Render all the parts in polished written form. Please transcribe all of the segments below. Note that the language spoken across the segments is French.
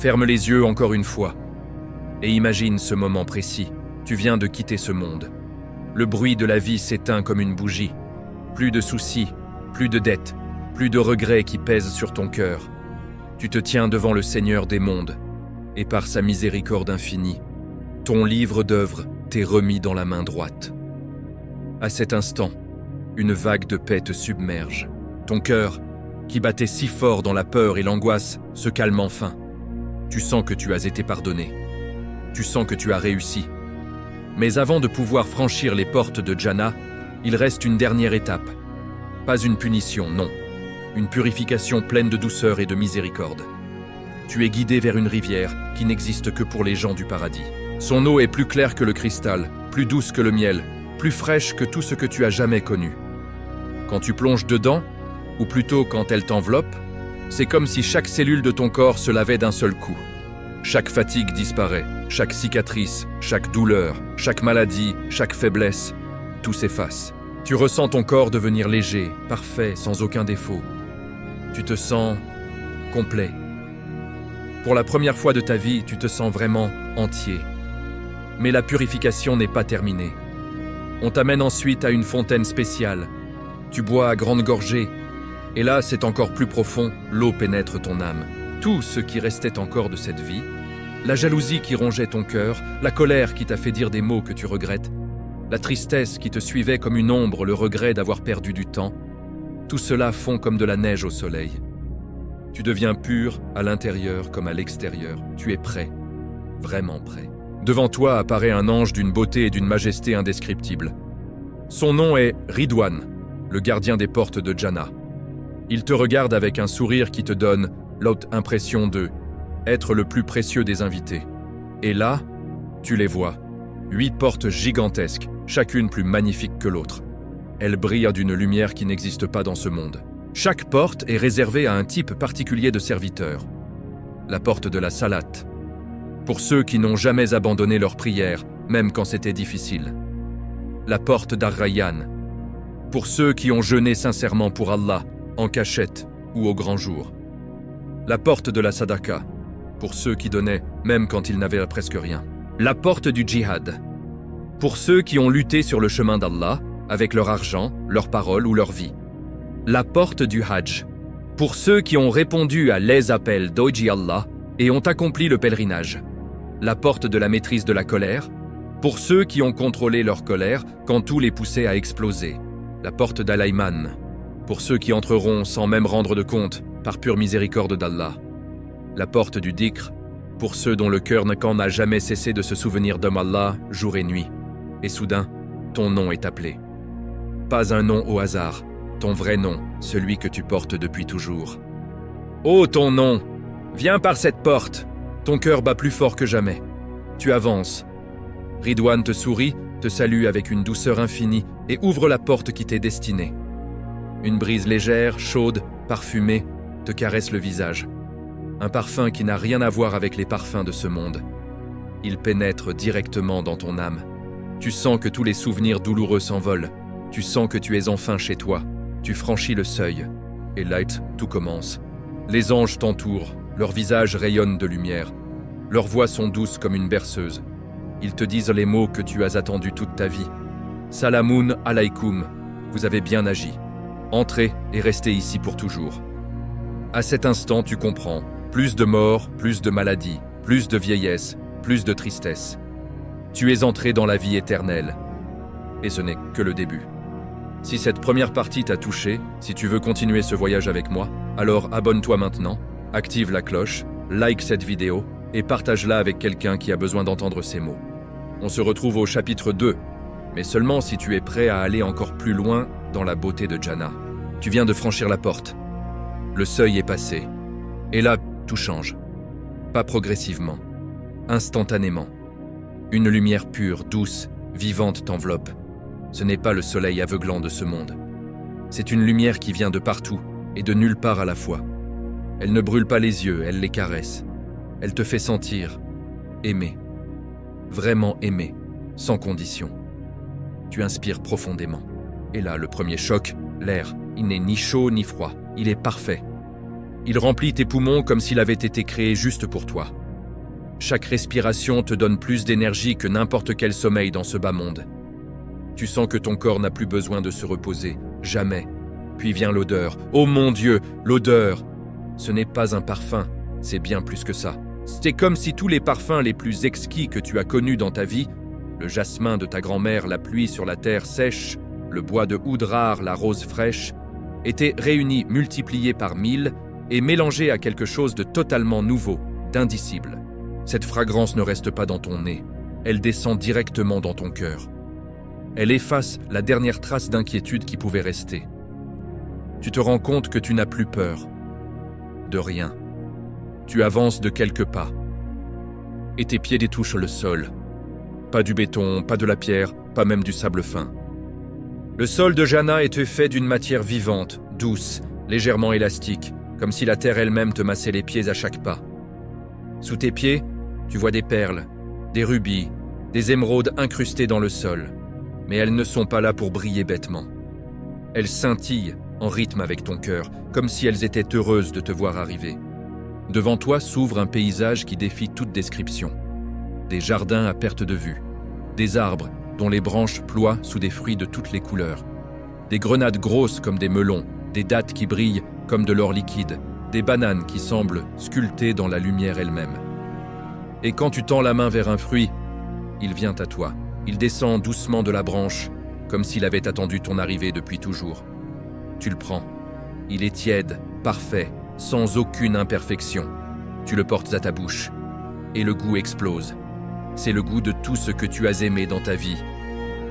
Ferme les yeux encore une fois et imagine ce moment précis. Tu viens de quitter ce monde. Le bruit de la vie s'éteint comme une bougie. Plus de soucis, plus de dettes, plus de regrets qui pèsent sur ton cœur. Tu te tiens devant le Seigneur des mondes et par sa miséricorde infinie, ton livre d'œuvres t'est remis dans la main droite. À cet instant, une vague de paix te submerge. Ton cœur, qui battait si fort dans la peur et l'angoisse, se calme enfin. Tu sens que tu as été pardonné. Tu sens que tu as réussi. Mais avant de pouvoir franchir les portes de Jannah, il reste une dernière étape. Pas une punition, non. Une purification pleine de douceur et de miséricorde. Tu es guidé vers une rivière qui n'existe que pour les gens du paradis. Son eau est plus claire que le cristal, plus douce que le miel, plus fraîche que tout ce que tu as jamais connu. Quand tu plonges dedans, ou plutôt quand elle t'enveloppe, c'est comme si chaque cellule de ton corps se lavait d'un seul coup. Chaque fatigue disparaît, chaque cicatrice, chaque douleur, chaque maladie, chaque faiblesse, tout s'efface. Tu ressens ton corps devenir léger, parfait, sans aucun défaut. Tu te sens complet. Pour la première fois de ta vie, tu te sens vraiment entier. Mais la purification n'est pas terminée. On t'amène ensuite à une fontaine spéciale. Tu bois à grandes gorgées. Et là, c'est encore plus profond, l'eau pénètre ton âme. Tout ce qui restait encore de cette vie, la jalousie qui rongeait ton cœur, la colère qui t'a fait dire des mots que tu regrettes, la tristesse qui te suivait comme une ombre, le regret d'avoir perdu du temps, tout cela fond comme de la neige au soleil. Tu deviens pur à l'intérieur comme à l'extérieur. Tu es prêt, vraiment prêt. Devant toi apparaît un ange d'une beauté et d'une majesté indescriptibles. Son nom est Ridwan, le gardien des portes de Jannah. Il te regarde avec un sourire qui te donne l'haute impression de être le plus précieux des invités. Et là, tu les vois. 8 portes gigantesques, chacune plus magnifique que l'autre. Elles brillent d'une lumière qui n'existe pas dans ce monde. Chaque porte est réservée à un type particulier de serviteur. La porte de la Salat, pour ceux qui n'ont jamais abandonné leur prière, même quand c'était difficile. La porte d'Ar-Rayyan, pour ceux qui ont jeûné sincèrement pour Allah, en cachette ou au grand jour. La porte de la Sadaqa, pour ceux qui donnaient même quand ils n'avaient presque rien. La porte du djihad, pour ceux qui ont lutté sur le chemin d'Allah avec leur argent, leur parole ou leur vie. La porte du hajj, pour ceux qui ont répondu à les appels d'Oji Allah et ont accompli le pèlerinage. La porte de la maîtrise de la colère, pour ceux qui ont contrôlé leur colère quand tout les poussait à exploser. La porte d'Al-Ayman, pour ceux qui entreront sans même rendre de compte, par pure miséricorde d'Allah. La porte du dhikr, pour ceux dont le cœur n'a jamais cessé de se souvenir d'Allah jour et nuit. Et soudain, ton nom est appelé. Pas un nom au hasard, ton vrai nom, celui que tu portes depuis toujours. Ô ton nom, viens par cette porte. Ton cœur bat plus fort que jamais. Tu avances. Ridwan te sourit, te salue avec une douceur infinie et ouvre la porte qui t'est destinée. Une brise légère, chaude, parfumée, te caresse le visage. Un parfum qui n'a rien à voir avec les parfums de ce monde. Il pénètre directement dans ton âme. Tu sens que tous les souvenirs douloureux s'envolent. Tu sens que tu es enfin chez toi. Tu franchis le seuil. Et là, tout commence. Les anges t'entourent, leurs visages rayonnent de lumière. Leurs voix sont douces comme une berceuse. Ils te disent les mots que tu as attendus toute ta vie. Salamun alaykoum, vous avez bien agi. Entrez et restez ici pour toujours. À cet instant, tu comprends. Plus de morts, plus de maladies, plus de vieillesse, plus de tristesse. Tu es entré dans la vie éternelle. Et ce n'est que le début. Si cette première partie t'a touché, si tu veux continuer ce voyage avec moi, alors abonne-toi maintenant, active la cloche, like cette vidéo et partage-la avec quelqu'un qui a besoin d'entendre ces mots. On se retrouve au chapitre 2, mais seulement si tu es prêt à aller encore plus loin dans la beauté de Jannah. Tu viens de franchir la porte. Le seuil est passé. Et là, tout change. Pas progressivement, instantanément. Une lumière pure, douce, vivante t'enveloppe. Ce n'est pas le soleil aveuglant de ce monde. C'est une lumière qui vient de partout et de nulle part à la fois. Elle ne brûle pas les yeux, elle les caresse. Elle te fait sentir aimé. Vraiment aimé, sans condition. Tu inspires profondément. Et là, le premier choc, l'air, il n'est ni chaud ni froid, il est parfait. Il remplit tes poumons comme s'il avait été créé juste pour toi. Chaque respiration te donne plus d'énergie que n'importe quel sommeil dans ce bas monde. Tu sens que ton corps n'a plus besoin de se reposer, jamais. Puis vient l'odeur. Oh mon Dieu, l'odeur! Ce n'est pas un parfum, c'est bien plus que ça. C'est comme si tous les parfums les plus exquis que tu as connus dans ta vie, le jasmin de ta grand-mère, la pluie sur la terre sèche, le bois de oud rare, la rose fraîche, étaient réunis, multipliés par 1000 et mélangés à quelque chose de totalement nouveau, d'indicible. Cette fragrance ne reste pas dans ton nez, elle descend directement dans ton cœur. Elle efface la dernière trace d'inquiétude qui pouvait rester. Tu te rends compte que tu n'as plus peur. De rien. Tu avances de quelques pas. Et tes pieds détouchent le sol. Pas du béton, pas de la pierre, pas même du sable fin. Le sol de Jana était fait d'une matière vivante, douce, légèrement élastique, comme si la terre elle-même te massait les pieds à chaque pas. Sous tes pieds, tu vois des perles, des rubis, des émeraudes incrustées dans le sol. Mais elles ne sont pas là pour briller bêtement. Elles scintillent en rythme avec ton cœur, comme si elles étaient heureuses de te voir arriver. Devant toi s'ouvre un paysage qui défie toute description. Des jardins à perte de vue, des arbres dont les branches ploient sous des fruits de toutes les couleurs, des grenades grosses comme des melons, des dattes qui brillent comme de l'or liquide, des bananes qui semblent sculptées dans la lumière elle-même. Et quand tu tends la main vers un fruit, il vient à toi. Il descend doucement de la branche, comme s'il avait attendu ton arrivée depuis toujours. Tu le prends. Il est tiède, parfait, sans aucune imperfection. Tu le portes à ta bouche, et le goût explose. C'est le goût de tout ce que tu as aimé dans ta vie,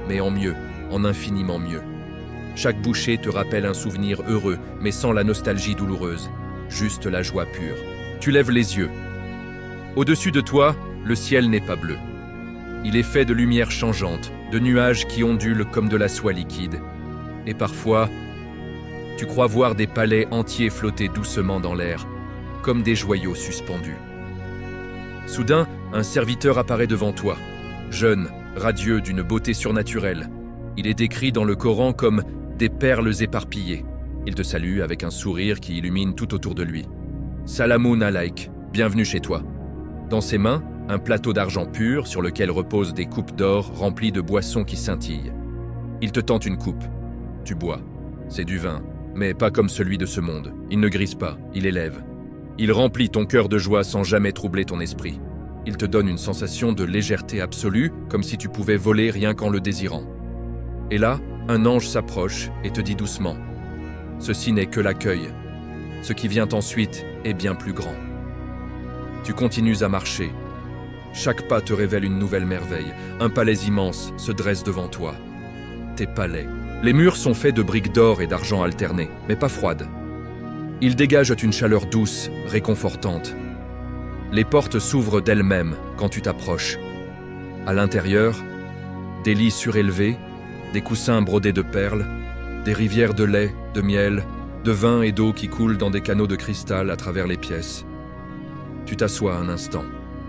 mais en mieux, en infiniment mieux. Chaque bouchée te rappelle un souvenir heureux, mais sans la nostalgie douloureuse, juste la joie pure. Tu lèves les yeux. Au-dessus de toi, le ciel n'est pas bleu. Il est fait de lumière changeante, de nuages qui ondulent comme de la soie liquide. Et parfois, tu crois voir des palais entiers flotter doucement dans l'air, comme des joyaux suspendus. Soudain, un serviteur apparaît devant toi, jeune, radieux, d'une beauté surnaturelle. Il est décrit dans le Coran comme des perles éparpillées. Il te salue avec un sourire qui illumine tout autour de lui. Salamun alaik, bienvenue chez toi. Dans ses mains, un plateau d'argent pur sur lequel reposent des coupes d'or remplies de boissons qui scintillent. Il te tend une coupe. Tu bois. C'est du vin, mais pas comme celui de ce monde. Il ne grise pas, il élève. Il remplit ton cœur de joie sans jamais troubler ton esprit. Il te donne une sensation de légèreté absolue, comme si tu pouvais voler rien qu'en le désirant. Et là, un ange s'approche et te dit doucement « Ceci n'est que l'accueil. Ce qui vient ensuite est bien plus grand. » Tu continues à marcher. Chaque pas te révèle une nouvelle merveille. Un palais immense se dresse devant toi. Tes palais. Les murs sont faits de briques d'or et d'argent alternés, mais pas froides. Ils dégagent une chaleur douce, réconfortante. Les portes s'ouvrent d'elles-mêmes quand tu t'approches. À l'intérieur, des lits surélevés, des coussins brodés de perles, des rivières de lait, de miel, de vin et d'eau qui coulent dans des canaux de cristal à travers les pièces. Tu t'assois un instant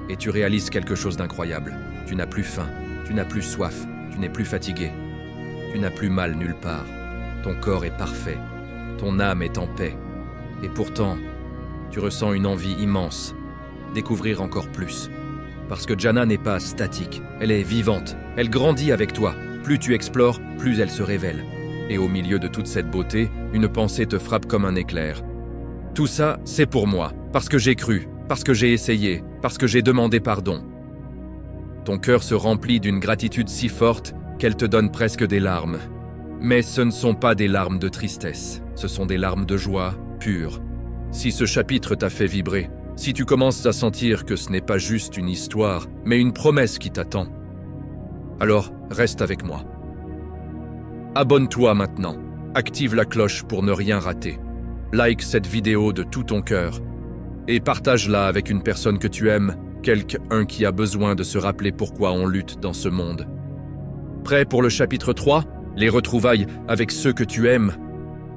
et tu réalises quelque chose d'incroyable. Tu n'as plus faim, tu n'as plus soif, tu n'es plus fatigué. Tu n'as plus mal nulle part. Ton corps est parfait, ton âme est en paix. Et pourtant, tu ressens une envie immense, découvrir encore plus. Parce que Jana n'est pas statique, elle est vivante, elle grandit avec toi. Plus tu explores, plus elle se révèle. Et au milieu de toute cette beauté, une pensée te frappe comme un éclair. Tout ça, c'est pour moi, parce que j'ai cru, parce que j'ai essayé, parce que j'ai demandé pardon. Ton cœur se remplit d'une gratitude si forte qu'elle te donne presque des larmes. Mais ce ne sont pas des larmes de tristesse, ce sont des larmes de joie pure. Si ce chapitre t'a fait vibrer, si tu commences à sentir que ce n'est pas juste une histoire, mais une promesse qui t'attend, alors reste avec moi. Abonne-toi maintenant, active la cloche pour ne rien rater. Like cette vidéo de tout ton cœur et partage-la avec une personne que tu aimes, quelqu'un qui a besoin de se rappeler pourquoi on lutte dans ce monde. Prêt pour le chapitre 3 ? Les retrouvailles avec ceux que tu aimes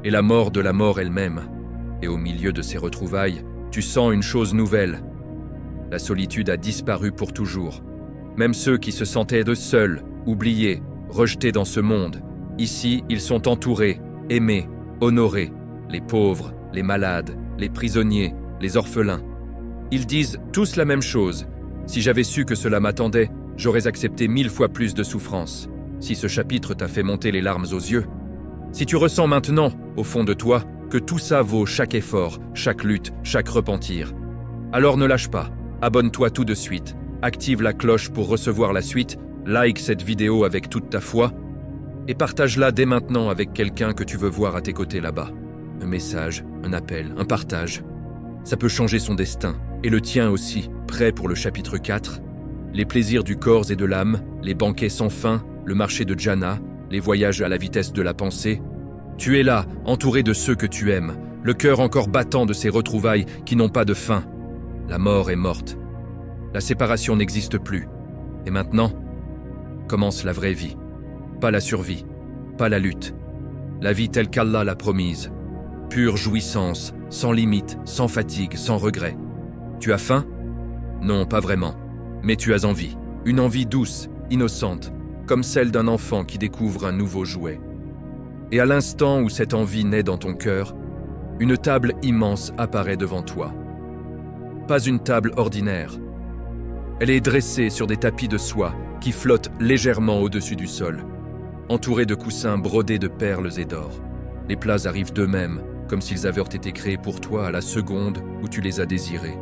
et la mort de la mort elle-même. Et au milieu de ces retrouvailles, tu sens une chose nouvelle. La solitude a disparu pour toujours. Même ceux qui se sentaient seuls, oubliés, rejetés dans ce monde, ici, ils sont entourés, aimés, honorés. Les pauvres, les malades, les prisonniers, les orphelins. Ils disent tous la même chose. Si j'avais su que cela m'attendait, j'aurais accepté 1000 fois plus de souffrance. Si ce chapitre t'a fait monter les larmes aux yeux, si tu ressens maintenant, au fond de toi, que tout ça vaut chaque effort, chaque lutte, chaque repentir, alors ne lâche pas, abonne-toi tout de suite, active la cloche pour recevoir la suite, like cette vidéo avec toute ta foi, et partage-la dès maintenant avec quelqu'un que tu veux voir à tes côtés là-bas. Un message, un appel, un partage. Ça peut changer son destin, et le tien aussi, prêt pour le chapitre 4. Les plaisirs du corps et de l'âme, les banquets sans fin, le marché de Jannah, les voyages à la vitesse de la pensée. Tu es là, entouré de ceux que tu aimes, le cœur encore battant de ces retrouvailles qui n'ont pas de fin. La mort est morte. La séparation n'existe plus. Et maintenant, commence la vraie vie. Pas la survie, pas la lutte. La vie telle qu'Allah l'a promise. Pure jouissance, sans limite, sans fatigue, sans regret. Tu as faim? Non, pas vraiment. Mais tu as envie. Une envie douce, innocente, comme celle d'un enfant qui découvre un nouveau jouet. Et à l'instant où cette envie naît dans ton cœur, une table immense apparaît devant toi. Pas une table ordinaire. Elle est dressée sur des tapis de soie qui flottent légèrement au-dessus du sol, entourée de coussins brodés de perles et d'or. Les plats arrivent d'eux-mêmes, comme s'ils avaient été créés pour toi à la seconde où tu les as désirés.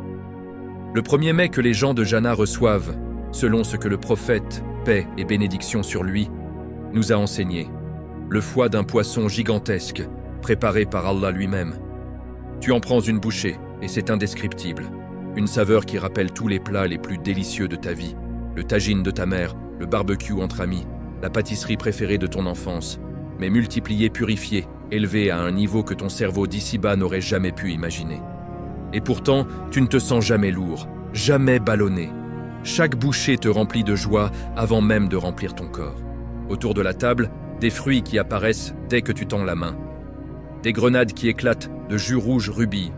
Le premier mets que les gens de Jannah reçoivent, selon ce que le prophète, paix et bénédiction sur lui, nous a enseigné. Le foie d'un poisson gigantesque, préparé par Allah lui-même. Tu en prends une bouchée, et c'est indescriptible. Une saveur qui rappelle tous les plats les plus délicieux de ta vie. Le tagine de ta mère, le barbecue entre amis, la pâtisserie préférée de ton enfance, mais multipliée, purifiée, élevée à un niveau que ton cerveau d'ici-bas n'aurait jamais pu imaginer. Et pourtant, tu ne te sens jamais lourd, jamais ballonné. Chaque bouchée te remplit de joie avant même de remplir ton corps. Autour de la table, des fruits qui apparaissent dès que tu tends la main. Des grenades qui éclatent de jus rouge rubis.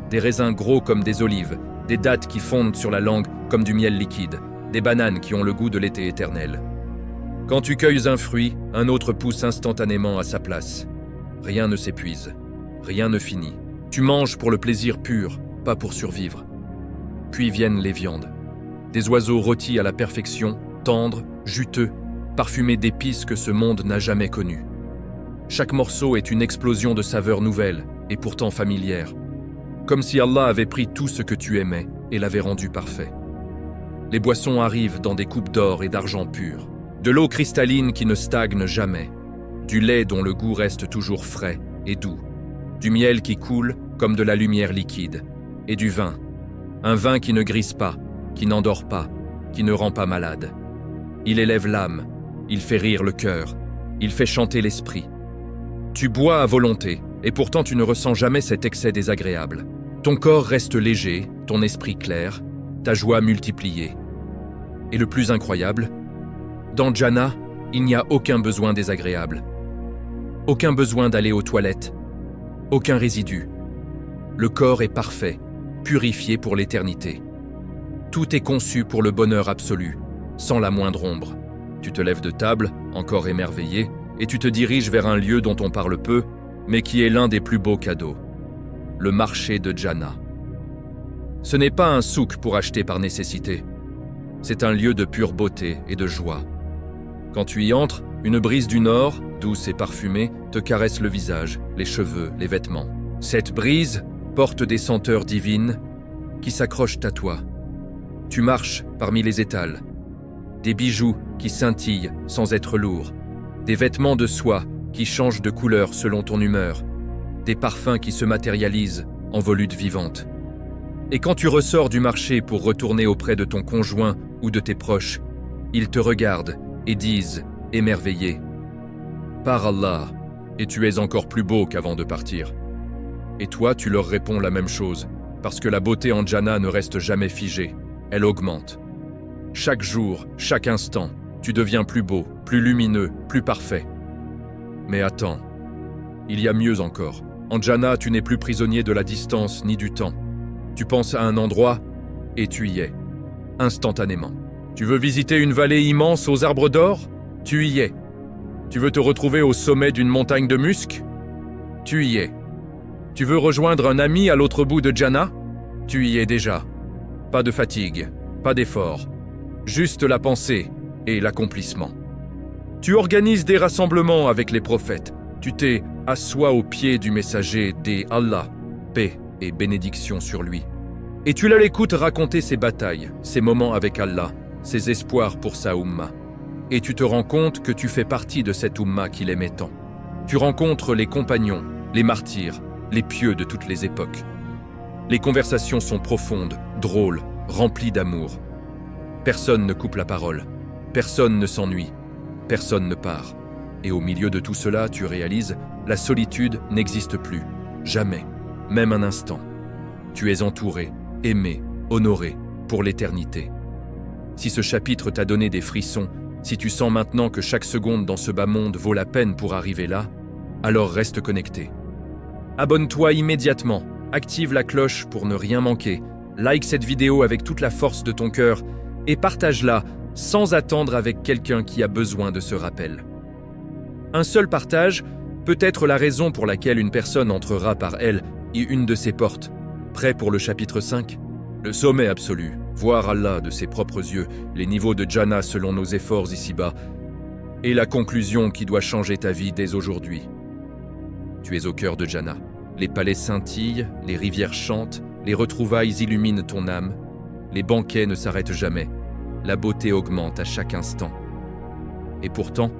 Des raisins gros comme des olives. Des dattes qui fondent sur la langue comme du miel liquide. Des bananes qui ont le goût de l'été éternel. Quand tu cueilles un fruit, un autre pousse instantanément à sa place. Rien ne s'épuise. Rien ne finit. Tu manges pour le plaisir pur, pas pour survivre. Puis viennent les viandes. Des oiseaux rôtis à la perfection, tendres, juteux, parfumés d'épices que ce monde n'a jamais connues. Chaque morceau est une explosion de saveurs nouvelles et pourtant familières, comme si Allah avait pris tout ce que tu aimais et l'avait rendu parfait. Les boissons arrivent dans des coupes d'or et d'argent pur, de l'eau cristalline qui ne stagne jamais, du lait dont le goût reste toujours frais et doux, du miel qui coule comme de la lumière liquide, et du vin, un vin qui ne grise pas, qui n'endort pas, qui ne rend pas malade. Il élève l'âme, il fait rire le cœur, il fait chanter l'esprit. Tu bois à volonté, et pourtant tu ne ressens jamais cet excès désagréable. Ton corps reste léger, ton esprit clair, ta joie multipliée. Et le plus incroyable, dans Jannah, il n'y a aucun besoin désagréable. Aucun besoin d'aller aux toilettes, aucun résidu. Le corps est parfait, purifié pour l'éternité. Tout est conçu pour le bonheur absolu, sans la moindre ombre. Tu te lèves de table, encore émerveillé, et tu te diriges vers un lieu dont on parle peu, mais qui est l'un des plus beaux cadeaux. Le marché de Jannah. Ce n'est pas un souk pour acheter par nécessité. C'est un lieu de pure beauté et de joie. Quand tu y entres, une brise du nord, douce et parfumée, te caresse le visage, les cheveux, les vêtements. Cette brise porte des senteurs divines qui s'accrochent à toi. Tu marches parmi les étals. Des bijoux qui scintillent sans être lourds. Des vêtements de soie qui changent de couleur selon ton humeur. Des parfums qui se matérialisent en volutes vivantes. Et quand tu ressors du marché pour retourner auprès de ton conjoint ou de tes proches, ils te regardent et disent, émerveillés, « Par Allah, et tu es encore plus beau qu'avant de partir. » Et toi, tu leur réponds la même chose, parce que la beauté en Jannah ne reste jamais figée, elle augmente. Chaque jour, chaque instant, tu deviens plus beau, plus lumineux, plus parfait. Mais attends, il y a mieux encore. En Jannah, tu n'es plus prisonnier de la distance ni du temps. Tu penses à un endroit, et tu y es, instantanément. Tu veux visiter une vallée immense aux arbres d'or? Tu y es. Tu veux te retrouver au sommet d'une montagne de musc? Tu y es. Tu veux rejoindre un ami à l'autre bout de Jannah? Tu y es déjà. Pas de fatigue, pas d'effort, juste la pensée et l'accomplissement. Tu organises des rassemblements avec les prophètes. Tu t'es assois au pied du messager des Allah, paix et bénédiction sur lui. Et tu l'écoutes raconter ses batailles, ses moments avec Allah, ses espoirs pour sa Ummah. Et tu te rends compte que tu fais partie de cette Ummah qu'il aimait tant. Tu rencontres les compagnons, les martyrs, les pieux de toutes les époques. Les conversations sont profondes, drôles, remplies d'amour. Personne ne coupe la parole, personne ne s'ennuie, personne ne part. Et au milieu de tout cela, tu réalises, la solitude n'existe plus, jamais, même un instant. Tu es entouré, aimé, honoré, pour l'éternité. Si ce chapitre t'a donné des frissons, si tu sens maintenant que chaque seconde dans ce bas monde vaut la peine pour arriver là, alors reste connecté. Abonne-toi immédiatement, active la cloche pour ne rien manquer, like cette vidéo avec toute la force de ton cœur et partage-la sans attendre avec quelqu'un qui a besoin de ce rappel. Un seul partage peut être la raison pour laquelle une personne entrera par elle et une de ses portes. Prêt pour le chapitre 5 ? Le sommet absolu, voir Allah de ses propres yeux, les niveaux de Jannah selon nos efforts ici-bas, et la conclusion qui doit changer ta vie dès aujourd'hui. Tu es au cœur de Jannah. Les palais scintillent, les rivières chantent, les retrouvailles illuminent ton âme, les banquets ne s'arrêtent jamais, la beauté augmente à chaque instant. Et pourtant,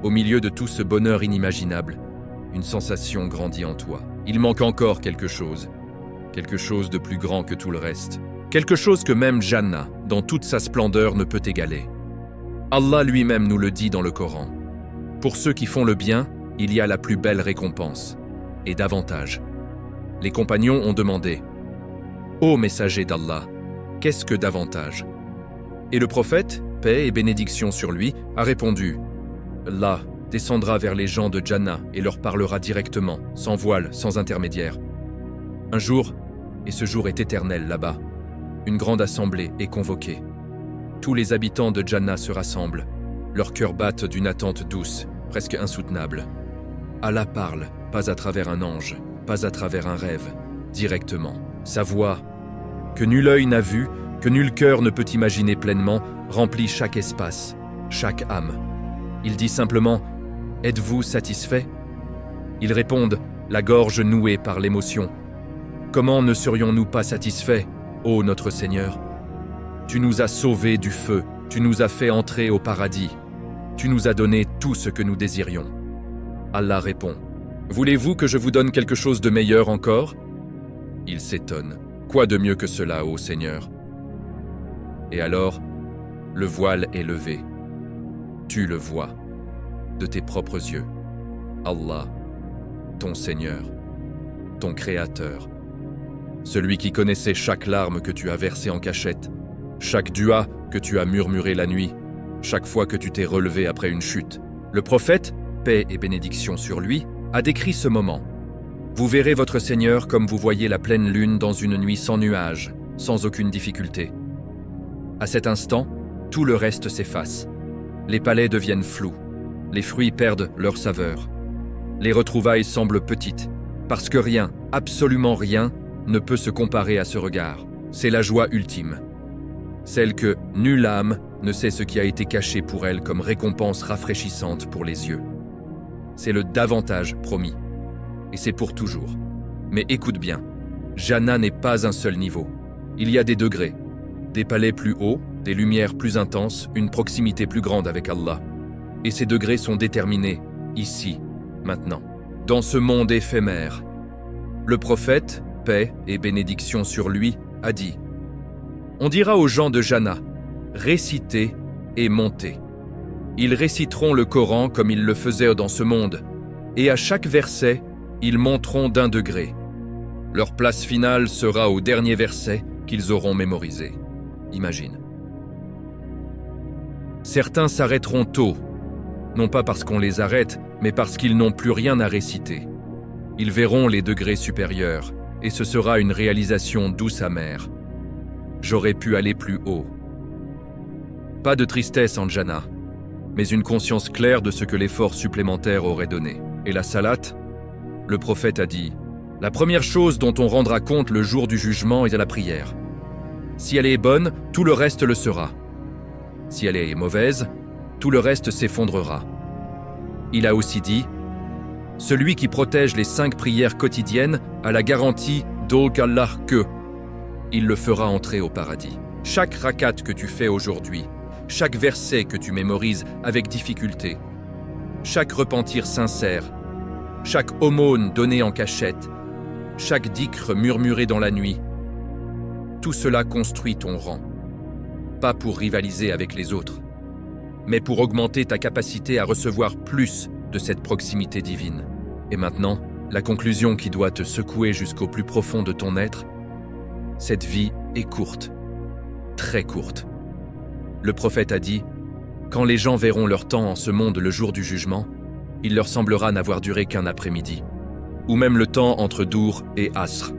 au milieu de tout ce bonheur inimaginable, une sensation grandit en toi. Il manque encore quelque chose de plus grand que tout le reste, quelque chose que même Jannah, dans toute sa splendeur, ne peut égaler. Allah lui-même nous le dit dans le Coran. Pour ceux qui font le bien, il y a la plus belle récompense, et davantage. Les compagnons ont demandé « Ô messager d'Allah, qu'est-ce que davantage ?» Et le prophète, paix et bénédiction sur lui, a répondu « Allah descendra vers les gens de Jannah et leur parlera directement, sans voile, sans intermédiaire. Un jour, et ce jour est éternel là-bas, une grande assemblée est convoquée. Tous les habitants de Jannah se rassemblent, leurs cœurs battent d'une attente douce, presque insoutenable. Allah parle, pas à travers un ange, pas à travers un rêve, directement. Sa voix, que nul œil n'a vue, que nul cœur ne peut imaginer pleinement, remplit chaque espace, chaque âme. Il dit simplement « Êtes-vous satisfait ?» Ils répondent, la gorge nouée par l'émotion. « Comment ne serions-nous pas satisfaits, ô notre Seigneur ? Tu nous as sauvés du feu, tu nous as fait entrer au paradis, tu nous as donné tout ce que nous désirions. » Allah répond « Voulez-vous que je vous donne quelque chose de meilleur encore ?» Il s'étonne. « Quoi de mieux que cela, ô Seigneur ?» Et alors, le voile est levé. Tu le vois, de tes propres yeux. Allah, ton Seigneur, ton Créateur, celui qui connaissait chaque larme que tu as versée en cachette, chaque dua que tu as murmuré la nuit, chaque fois que tu t'es relevé après une chute. Le prophète, paix et bénédiction sur lui, a décrit ce moment. Vous verrez votre Seigneur comme vous voyez la pleine lune dans une nuit sans nuages, sans aucune difficulté. À cet instant, tout le reste s'efface. Les palais deviennent flous, les fruits perdent leur saveur. Les retrouvailles semblent petites, parce que rien, absolument rien, ne peut se comparer à ce regard. C'est la joie ultime. Celle que nulle âme ne sait ce qui a été caché pour elle comme récompense rafraîchissante pour les yeux. C'est le davantage promis. Et c'est pour toujours. Mais écoute bien, Jannah n'est pas un seul niveau. Il y a des degrés. Des palais plus hauts, des lumières plus intenses, une proximité plus grande avec Allah. Et ces degrés sont déterminés, ici, maintenant, dans ce monde éphémère. Le prophète, paix et bénédiction sur lui, a dit « On dira aux gens de Jannah, récitez et montez. Ils réciteront le Coran comme ils le faisaient dans ce monde, et à chaque verset, ils monteront d'un degré. Leur place finale sera au dernier verset qu'ils auront mémorisé. » Imagine. Certains s'arrêteront tôt, non pas parce qu'on les arrête, mais parce qu'ils n'ont plus rien à réciter. Ils verront les degrés supérieurs, et ce sera une réalisation douce amère. J'aurais pu aller plus haut. Pas de tristesse en Jannah, mais une conscience claire de ce que l'effort supplémentaire aurait donné. Et la salate ? Le prophète a dit La première chose dont on rendra compte le jour du jugement est la prière. Si elle est bonne, tout le reste le sera. Si elle est mauvaise, tout le reste s'effondrera. Il a aussi dit « Celui qui protège les 5 prières quotidiennes a la garantie d'Allah que il le fera entrer au paradis. » Chaque rakat que tu fais aujourd'hui, chaque verset que tu mémorises avec difficulté, chaque repentir sincère, chaque aumône donnée en cachette, chaque dhikr murmuré dans la nuit, tout cela construit ton rang. Pas pour rivaliser avec les autres, mais pour augmenter ta capacité à recevoir plus de cette proximité divine. Et maintenant, la conclusion qui doit te secouer jusqu'au plus profond de ton être, cette vie est courte, très courte. Le prophète a dit, quand les gens verront leur temps en ce monde le jour du jugement, il leur semblera n'avoir duré qu'un après-midi, ou même le temps entre Dour et Asr.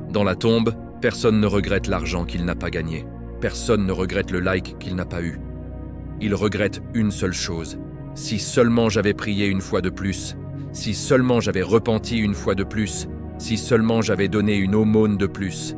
Dans la tombe, personne ne regrette l'argent qu'il n'a pas gagné. Personne ne regrette le like qu'il n'a pas eu. Il regrette une seule chose. Si seulement j'avais prié une fois de plus, si seulement j'avais repenti une fois de plus, si seulement j'avais donné une aumône de plus,